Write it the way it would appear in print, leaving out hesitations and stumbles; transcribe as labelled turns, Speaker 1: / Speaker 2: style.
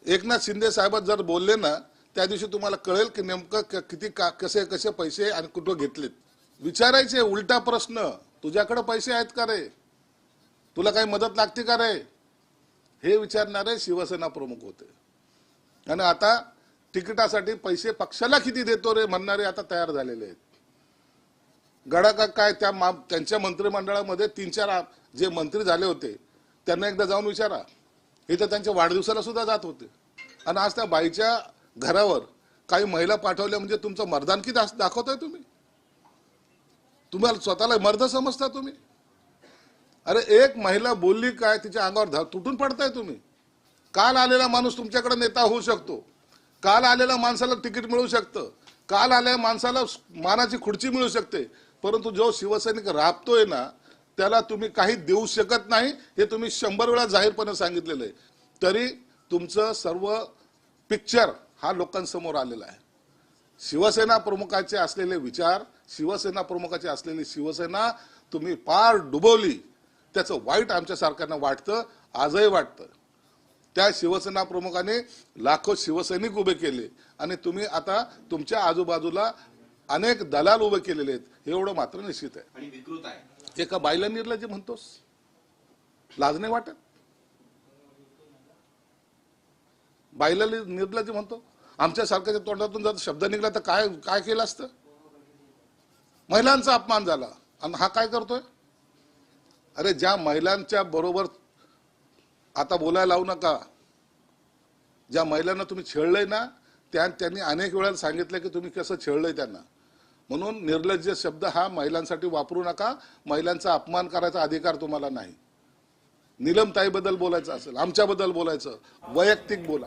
Speaker 1: एकनाथ शिंदे साहेब जर बोलले ना त्या दिवशी तुम्हाला कळेल की नेमकं किती कसे कसे पैसे आणि कुठं घेतलेत. विचारायचे उलटा प्रश्न, तुझ्याकडे पैसे आहेत का रे, तुला काही मदत लागते का रे, हे विचारणारे शिवसेना प्रमुख होते. आणि आता तिकिटासाठी पैसे पक्षाला किती देतो रे म्हणणारे आता तयार झालेले आहेत. गडा का काय त्यांच्या मंत्रिमंडळामध्ये 3-4 जे मंत्री झाले होते त्यांना एकदा जाऊन विचारा. इथं त्यांच्या वाढदिवसाला सुद्धा जात होते. आणि आज त्या बाईच्या घरावर काही महिला पाठवल्या म्हणजे तुमचं मर्दानकी दाखवताय तुम्ही. तुम्हाला स्वतःला मर्द समजता तुम्ही. अरे एक महिला बोलली काय तिच्या अंगावर तुटून पडताय तुम्ही. काल आलेला माणूस तुमच्याकडे नेता होऊ शकतो, काल आलेल्या माणसाला तिकीट मिळू शकतं, काल आलेल्या माणसाला मानाची खुर्ची मिळू शकते, परंतु जो शिवसैनिक राबतोय ना त्याला तुम्ही काही देऊ शकत नाही. हे तुम्ही 100 वेळा जाहीरपणे सांगितलेलं आहे. तरी तुमचं सर्व पिक्चर हा लोकांसमोर आलेला आहे. शिवसेना प्रमुखाचे असलेले विचार, शिवसेना प्रमुखाची असलेली शिवसेना तुम्ही पार डुबवली. त्याचं वाईट आमच्या सरकारनं वाटतं, आजही वाटतं. त्या शिवसेना प्रमुखाने लाखो शिवसैनिक उभे केले आणि तुम्ही आता तुमच्या आजूबाजूला अनेक दलाल उभे केलेले आहेत, हे एवढं मात्र निश्चित आहे.
Speaker 2: आणि विकृत आहे.
Speaker 1: एका बाईला निर्लज्ज म्हणतोस, लाज नाही वाटत? बाईला निर्लज्ज म्हणतो? आमच्या सारख्याच्या तोंडातून जर शब्द निघला तर काय काय केलं असतं? महिलांचा अपमान झाला आणि हा काय करतोय? अरे ज्या महिलांच्या बरोबर आता बोलायला लावू नका, ज्या महिलांना तुम्ही छेडलंय ना त्यांनी अनेक वेळा सांगितलं की तुम्ही कसं छेडलंय त्यांना. म्हणून निर्लज्ज शब्द हा महिलांसाठी वापरू नका. महिलांचा अपमान करायचा अधिकार तुम्हाला नाही. नीलमताईबद्दल बोलायचं असेल, आमच्याबद्दल बोलायचं, वैयक्तिक बोला.